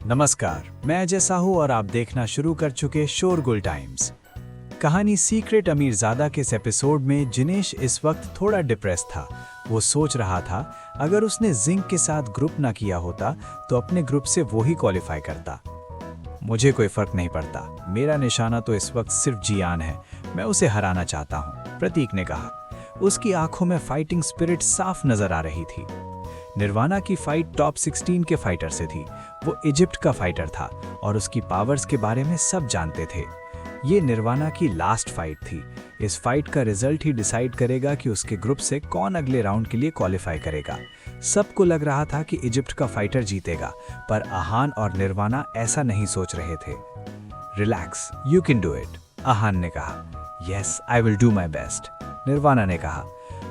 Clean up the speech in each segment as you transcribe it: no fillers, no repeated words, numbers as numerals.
नमस्कार, मैं अजय साहू और आप देखना शुरू कर चुके शोरगुल टाइम्स। कहानी सीक्रेट अमीरजादा के इस एपिसोड में जिनेश इस वक्त थोड़ा डिप्रेस था। वो सोच रहा था अगर उसने जिंक के साथ ग्रुप ना किया होता तो अपने ग्रुप से वो ही क्वालिफाई करता। मुझे कोई फर्क नहीं पड़ता, मेरा निशाना तो इस वक्त सिर्फ जियान है, मैं उसे हराना चाहता हूँ, प्रतीक ने कहा। उसकी आंखों में फाइटिंग स्पिरिट साफ नजर आ रही थी। निर्वाणा की फाइट टॉप 16 के फाइटर से थी। वो इजिप्ट का फाइटर था और उसकी पावर्स के बारे में सब जानते थे। ये निर्वाणा की लास्ट फाइट थी। इस फाइट का रिजल्ट ही डिसाइड करेगा कि उसके ग्रुप से कौन अगले राउंड के लिए क्वालिफाई करेगा। सबको लग रहा था कि इजिप्ट का फाइटर जीतेगा, पर आहान और निर्वाणा ऐसा नहीं सोच रहे थे। Relax, you can do it, Aahan ने कहा। Yes, I will do my best, Nirvana ने कहा।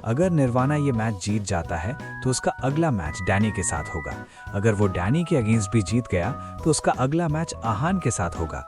अगर निर्वाणा ये मैच जीत जाता है तो उसका अगला मैच डैनी के साथ होगा। अगर वो डैनी के अगेंस्ट भी जीत गया तो उसका अगला मैच आहान के साथ होगा।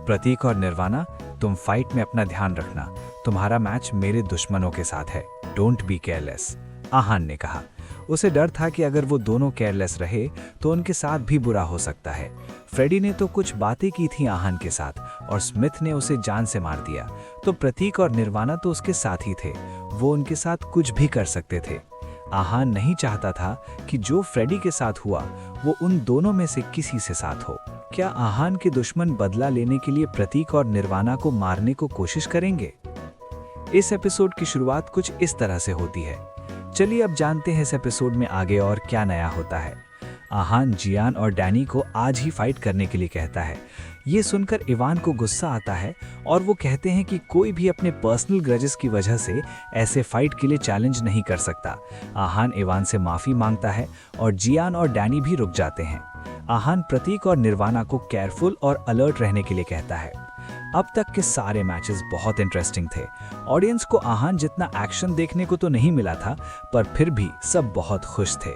प्रतीक और निर्वाणा, तुम फाइट में अपना ध्यान रखना। तुम्हारा मैच मेरे दुश्मनों के साथ है। डोंट बी केयरलेस, आहान ने कहा। उसे डर था कि अगर वो दोनों केयरलेस रहे तो उनके साथ भी बुरा हो सकता है। फ्रेडी ने तो कुछ बातें की थी आहान के साथ और स्मिथ ने उसे जान से मार दिया, तो प्रतीक और निर्वाणा तो उसके साथ ही थे। वो उनके साथ कुछ भी कर सकते थे। आहान नहीं चाहता था कि जो फ्रेडी के साथ हुआ वो उन दोनों में से किसी से साथ हो। क्या आहान के दुश्मन बदला लेने के लिए प्रतीक और निर्वाणा को मारने को कोशिश करेंगे? इस एपिसोड की शुरुआत कुछ इस तरह से होती है। चलिए अब जानते हैं इस एपिसोड में आगे और क्या नया होता है। आहान जियान और डैनी को आज ही फाइट करने के लिए कहता है। ये सुनकर इवान को गुस्सा आता है और वो कहते हैं कि कोई भी अपने पर्सनल ग्रजेस की वजह से ऐसे फाइट के लिए चैलेंज नहीं कर सकता। आहान इवान से माफी मांगता है और जियान और डैनी भी रुक जाते हैं। आहान प्रतीक और निर्वाणा को केयरफुल और अलर्ट रहने के लिए कहता है। अब तक के सारे मैचेस बहुत इंटरेस्टिंग थे। ऑडियंस को आहान जितना एक्शन देखने को तो नहीं मिला था, पर फिर भी सब बहुत खुश थे।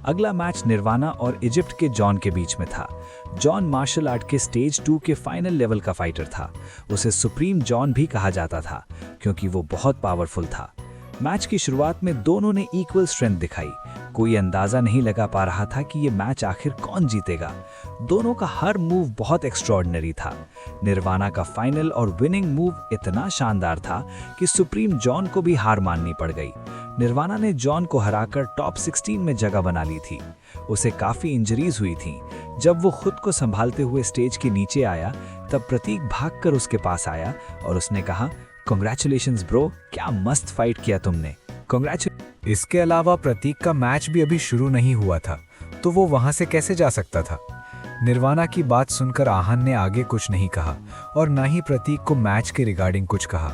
अगला मैच निर्वाणा और इजिप्ट के जॉन के बीच में था। जॉन मार्शल आर्ट के स्टेज 2 के फाइनल लेवल का फाइटर था। उसे सुप्रीम जॉन भी कहा जाता था क्योंकि वो बहुत पावरफुल था। मैच की शुरुआत में दोनों ने इक्वल स्ट्रेंथ दिखाई। कोई अंदाजा नहीं लगा पा रहा था कि ये मैच आखिर कौन जीतेगा। दोनों का हर मूव बहुत एक्स्ट्रॉर्डिनरी था। निर्वाणा का फाइनल और विनिंग मूव इतना शानदार था कि सुप्रीम जॉन को भी हार माननी पड़ गई। निर्वाणा ने जॉन को हराकर टॉप 16 में जगह बना ली थी। उसे काफी इंजरीज हुई थी। जब वो खुद को संभालते हुए स्टेज के नीचे आया तब प्रतीक भागकर उसके पास आया और उसने कहा, कांग्रेचुलेशंस ब्रो, क्या मस्त फाइट किया तुमने, कांग्रेचुलेशन। इसके अलावा प्रतीक का मैच भी अभी शुरू नहीं हुआ था, तो वो वहां से कैसे जा सकता था? निर्वाणा की बात सुनकर आहान ने आगे कुछ नहीं कहा और ना ही प्रतीक को मैच के रिगार्डिंग कुछ कहा।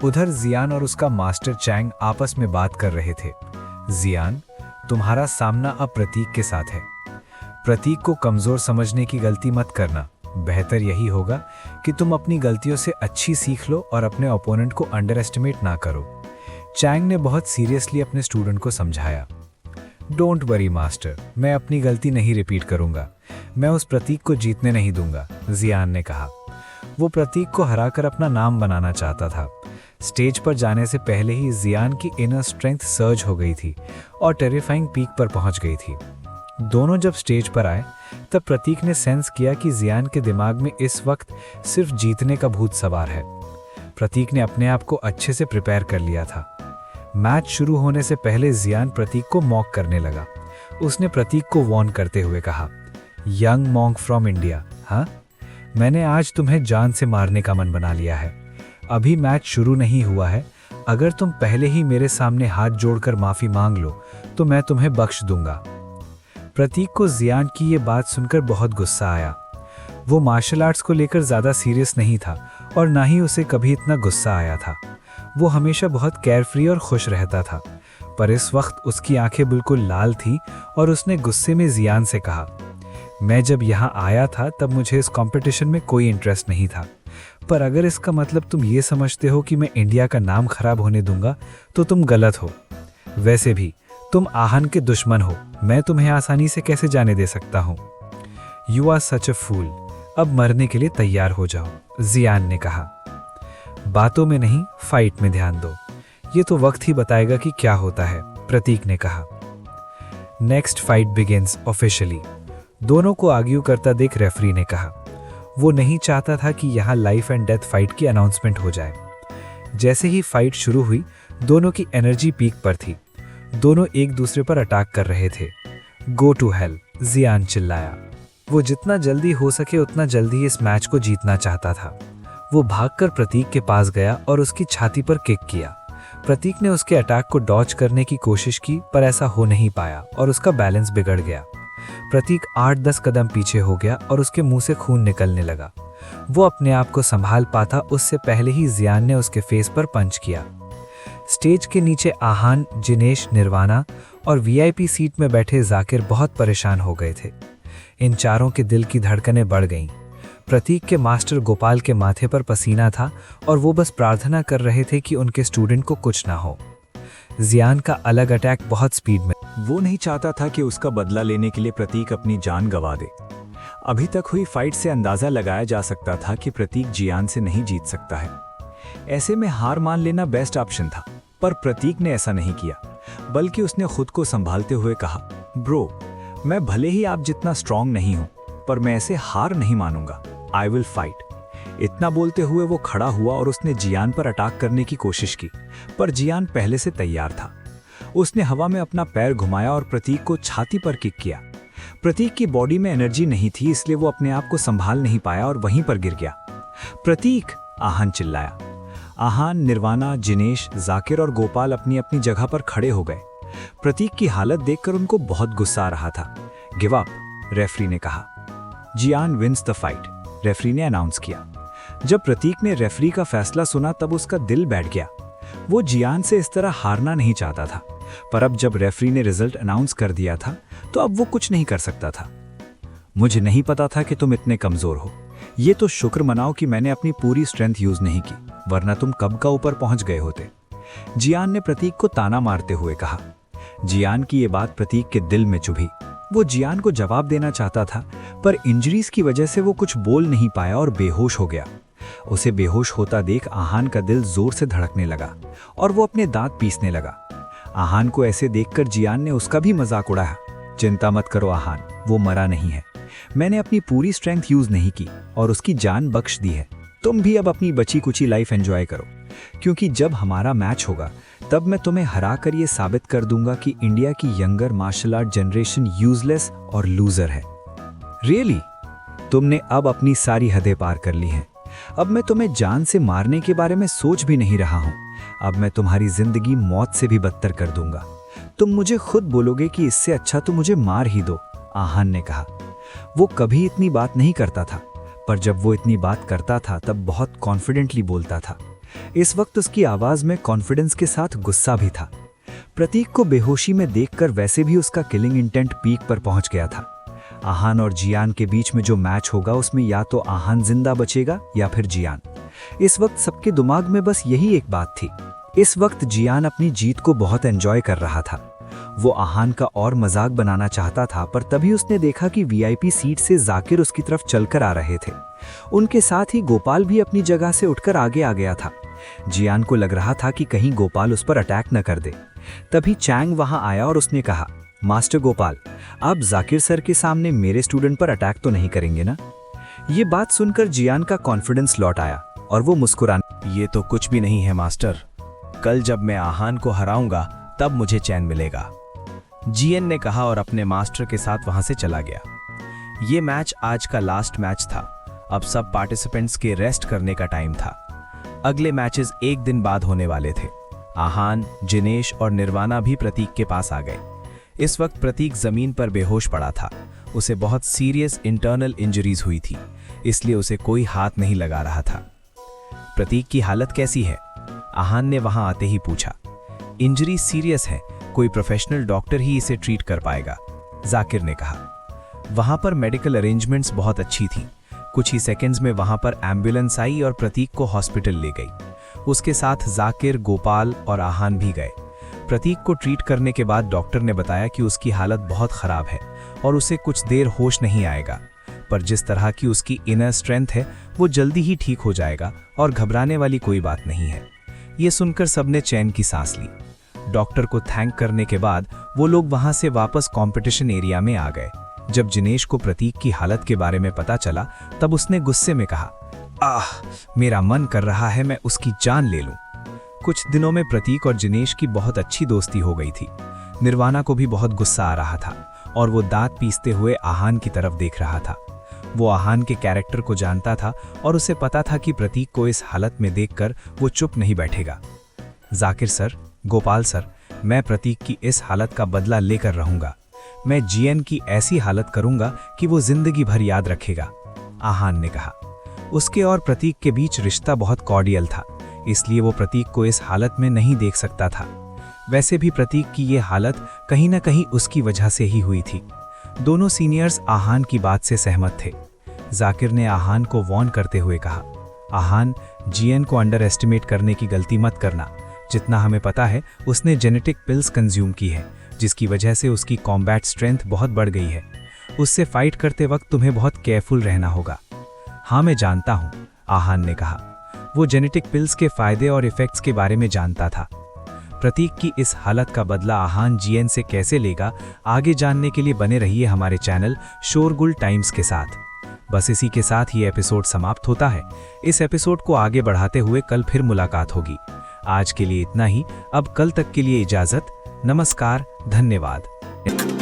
उधर जियान और उसका मास्टर चैंग आपस में बात कर रहे थे। जियान, तुम्हारा सामना अब प्रतीक के साथ है। प्रतीक को कमजोर समझने की गलती मत करना। बेहतर यही होगा कि तुम अपनी गलतियों से अच्छी सीख लो और अपने ओपोनेंट को अंडर एस्टिमेट ना करो। चैंग ने बहुत सीरियसली अपने स्टूडेंट को समझाया। डोंट वरी मास्टर, मैं अपनी गलती नहीं रिपीट करूंगा। मैं उस प्रतीक को जीतने नहीं दूंगा, जियान ने कहा। वो प्रतीक को हराकर अपना नाम बनाना चाहता था। स्टेज पर जाने से पहले ही जियान की इनर स्ट्रेंथ सर्ज हो गई थी और टेरिफाइंग पीक पर पहुंच गई थी। दोनों जब स्टेज पर आए तब प्रतीक ने सेंस किया कि जियान के दिमाग में इस वक्त सिर्फ जीतने का भूत सवार है। प्रतीक ने अपने आप को अच्छे से प्रिपेयर कर लिया था। मैच शुरू होने से पहले जियान प्रतीक को मॉक करने लगा। उसने प्रतीक को वार्न करते हुए कहा, यंग मॉन्क फ्रॉम इंडिया, हाँ, मैंने आज तुम्हें जान से मारने का मन बना लिया है। अभी मैच शुरू नहीं हुआ है। अगर तुम पहले ही मेरे सामने हाथ जोड़कर माफी मांग लो तो मैं तुम्हें बख्श दूंगा। प्रतीक को जियान की ये बात सुनकर बहुत गुस्सा आया। वो मार्शल आर्ट्स को लेकर ज्यादा सीरियस नहीं था और ना ही उसे कभी इतना गुस्सा आया था। वो हमेशा बहुत केयरफ्री और खुश रहता था, पर इस वक्त उसकी आंखें बिल्कुल लाल थीं और उसने गुस्से में जियान से कहा, मैं जब यहाँ आया था तब मुझे इस कंपटीशन में कोई इंटरेस्ट नहीं था, पर अगर इसका मतलब तुम ये समझते हो कि मैं इंडिया का नाम खराब होने दूंगा तो तुम गलत हो। वैसे भी तुम आहान के दुश्मन हो, मैं तुम्हें आसानी से कैसे जाने दे सकता हूँ। यू आर सच अ फूल, अब मरने के लिए तैयार हो जाओ, जियान ने कहा। बातों में नहीं, फाइट में ध्यान दो, ये तो वक्त ही बताएगा कि क्या होता है, प्रतीक ने कहा। Next fight begins officially. दोनों को आर्ग्यू करता देख रेफरी ने कहा, वो नहीं चाहता था कि यहाँ लाइफ एंड डेथ फाइट की अनाउंसमेंट हो जाए। जैसे ही फाइट शुरू हुई, दोनों की एनर्जी पीक पर थी। दोनों एक दूसरे पर अटैक कर रहे थे। गो टू हेल, जियान चिल्लाया। वो जितना जल्दी हो सके उतना जल्दी इस मैच को जीतना चाहता था। वो भागकर प्रतीक के पास गया और उसकी छाती पर किक किया। प्रतीक ने उसके अटैक को डॉज करने की कोशिश की, पर ऐसा हो नहीं पाया और उसका बैलेंस बिगड़ गया। प्रतीक 8-10 कदम पीछे हो गया और उसके मुंह से खून निकलने लगा। वो अपने आप को संभाल पाता उससे पहले ही जियान ने उसके फेस पर पंच किया। स्टेज के नीचे आहान, जिनेश, निर्वाणा और वीआईपी सीट में बैठे जाकिर बहुत परेशान हो गए थे। इन चारों के दिल की धड़कनें बढ़ गईं। प्रतीक के मास्टर गोपाल के माथे पर पसीना था और वो बस प्रार्थना कर रहे थे कि उनके स्टूडेंट को कुछ ना हो। जियान का अलग अटैक बहुत स्पीड में। वो नहीं चाहता था कि उसका बदला लेने के लिए प्रतीक अपनी जान गंवा दे। अभी तक हुई फाइट से अंदाजा लगाया जा सकता था कि प्रतीक जियान से नहीं जीत सकता है। ऐसे में हार मान लेना बेस्ट ऑप्शन था, पर प्रतीक ने ऐसा नहीं किया, बल्कि उसने खुद को संभालते हुए कहा, ब्रो, मैं भले ही आप जितना स्ट्रांग नहीं हूं, पर मैं ऐसे हार नहीं मानूंगा। I will fight. इतना बोलते हुए वो खड़ा हुआ और उसने जियान पर अटैक करने की कोशिश की, पर जियान पहले से तैयार था। उसने हवा में अपना पैर घुमाया और प्रतीक को छाती पर किक किया। प्रतीक की बॉडी में एनर्जी नहीं थी, इसलिए वो अपने आप को संभाल नहीं पाया और वहीं पर गिर गया। प्रतीक, आहान चिल्लाया। आहान, निर्वाणा, जिनेश, जाकिर और गोपाल अपनी अपनी जगह पर खड़े हो गए। प्रतीक की हालत देखकर उनको बहुत गुस्सा आ रहा था। गिव अप, रेफरी ने कहा। जियान विंस द फाइट, रेफरी ने अनाउंस किया। जब प्रतीक ने रेफरी का फैसला सुना तब उसका दिल बैठ गया। वो जियान से इस तरह हारना नहीं चाहता था, पर अब जब रेफरी ने रिजल्ट अनाउंस कर दिया था तो अब वो कुछ नहीं कर सकता था। मुझे नहीं पता था कि तुम इतने कमजोर हो। ये तो शुक्र मनाओ कि मैंने अपनी पूरी स्ट्रेंथ यूज नहीं की, वरना तुम कब का ऊपर पहुंच गए होते, जियान ने प्रतीक को ताना मारते हुए कहा। जियान की ये बात प्रतीक के दिल में चुभी। वो जियान को जवाब देना चाहता था, पर इंजरीज की वजह से वो कुछ बोल नहीं पाया और बेहोश हो गया। उसे बेहोश होता देख आहान का दिल जोर से धड़कने लगा और वो अपने दांत पीसने लगा। आहान को ऐसे देखकर जियान ने उसका भी मजाक उड़ाया। चिंता मत करो आहान, वो मरा नहीं है। मैंने अपनी पूरी स्ट्रेंथ यूज नहीं की और उसकी जान बख्श दी है। तुम भी अब अपनी बची कुची लाइफ एंजॉय करो, क्योंकि जब हमारा मैच होगा तब मैं तुम्हें हरा कर ये साबित कर दूंगा कि इंडिया की younger martial art generation useless और लूजर है। रियली? तुमने अब अपनी सारी हदें पार कर ली हैं। अब मैं तुम्हें जान से मारने के बारे में सोच भी नहीं रहा हूं। अब मैं तुम्हारी जिंदगी मौत से भी बदतर कर दूंगा। तुम मुझे खुद बोलोगे कि इससे अच्छा तो मुझे मार ही दो, आहान ने कहा। वो कभी इतनी बात नहीं करता था, पर जब वो इतनी बात करता था तब बहुत कॉन्फिडेंटली बोलता था। इस वक्त उसकी आवाज में कॉन्फिडेंस के साथ गुस्सा भी था। प्रतीक को बेहोशी में देखकर वैसे भी उसका किलिंग इंटेंट पीक पर पहुंच गया था। आहान और जियान के बीच में जो मैच होगा उसमें या तो आहान जिंदा बचेगा या फिर जियान। इस वक्त सबके दिमाग में बस यही एक बात थी। इस वक्त जियान अपनी जीत को बहुत एंजॉय कर रहा था। वो आहान का और मजाक बनाना चाहता था, पर तभी उसने देखा कि वीआईपी सीट से जाकिर उसकी तरफ चलकर आ रहे थे। उनके साथ ही गोपाल भी अपनी जगह से उठकर आगे आ गया था। जियान को लग रहा था कि कहीं गोपाल उस पर अटैक न कर दे। तभी चैंग वहां आया और उसने कहा, मास्टर गोपाल, आप जाकिर सर के सामने मेरे स्टूडेंट पर अटैक तो नहीं करेंगे ना? ये बात सुनकर जियान का कॉन्फिडेंस लौट आया और वो मुस्कुराने। ये तो कुछ भी नहीं है मास्टर। कल जब मैं आहान को हराऊंगा तब मुझे चैन मिलेगा, जीएन ने कहा और अपने मास्टर के साथ वहां से चला गया। ये मैच आज का लास्ट मैच था। अब सब पार्टिसिपेंट्स के रेस्ट करने का टाइम था। अगले मैचेस एक दिन बाद होने वाले थे। आहान, जिनेश और निर्वाणा भी प्रतीक के पास आ गए। इस वक्त प्रतीक जमीन पर बेहोश पड़ा था। उसे बहुत सीरियस इंटरनल इंजरीज हुई थी, इसलिए उसे कोई हाथ नहीं लगा रहा था। प्रतीक की हालत कैसी है? आहान ने वहां आते ही पूछा। इंजरी सीरियस है, कोई प्रोफेशनल डॉक्टर ही इसे ट्रीट कर पाएगा, जाकिर ने कहा। वहां पर मेडिकल अरेंजमेंट्स बहुत अच्छी थी। कुछ ही सेकंड्स में वहां पर एम्बुलेंस आई और प्रतीक को हॉस्पिटल ले गई। उसके साथ जाकिर, गोपाल और आहान भी गए। प्रतीक को ट्रीट करने के बाद डॉक्टर ने बताया कि उसकी हालत बहुत खराब है और उसे कुछ देर होश नहीं आएगा, पर जिस तरह की उसकी इनर स्ट्रेंथ है वो जल्दी ही ठीक हो जाएगा और घबराने वाली कोई बात नहीं है। ये सुनकर सबने चैन की सांस ली। डॉक्टर को थैंक करने के बाद वो लोग वहां से वापस कंपटीशन एरिया में आ गए। जब जिनेश को प्रतीक की हालत के बारे में पता चला तब उसने गुस्से में कहा, आह, मेरा मन कर रहा है मैं उसकी जान ले लूं। कुछ दिनों में प्रतीक और जिनेश की बहुत अच्छी दोस्ती हो गई थी। निर्वाणा को भी बहुत गुस्सा आ रहा था और वो दांत पीसते हुए आहान की तरफ देख रहा था। वो आहान के कैरेक्टर को जानता था और उसे पता था कि प्रतीक को इस हालत में देखकर वो चुप नहीं बैठेगा। जाकिर सर, गोपाल सर, मैं प्रतीक की इस हालत का बदला लेकर रहूंगा। मैं जीएन की ऐसी हालत करूंगा कि वो जिंदगी भर याद रखेगा, आहान ने कहा। उसके और प्रतीक के बीच रिश्ता बहुत कॉर्डियल था, इसलिए वो प्रतीक को इस हालत में नहीं देख सकता था। वैसे भी प्रतीक की ये हालत कहीं न कहीं उसकी वजह से ही हुई थी। दोनों सीनियर्स आहान की बात से सहमत थे। जाकिर ने आहान को वार्न करते हुए कहा, आहान, जीएन को अंडर एस्टिमेट करने की गलती मत करना। जितना हमें पता है उसने जेनेटिक पिल्स कंज्यूम की है, जिसकी वजह से उसकी कॉम्बैट स्ट्रेंथ बहुत बढ़ गई है। उससे फाइट करते वक्त तुम्हें बहुत केयरफुल रहना होगा। हाँ, मैं जानता हूँ, आहान ने कहा। वो जेनेटिक पिल्स के फायदे और इफेक्ट्स के बारे में जानता था। प्रतीक की इस हालत का बदला आहान जीएन से कैसे लेगा, आगे जानने के लिए बने रहिए हमारे चैनल शोरगुल टाइम्स के साथ। बस इसी के साथ ये एपिसोड समाप्त होता है। इस एपिसोड को आगे बढ़ाते हुए कल फिर मुलाकात होगी। आज के लिए इतना ही। अब कल तक के लिए इजाजत। नमस्कार, धन्यवाद।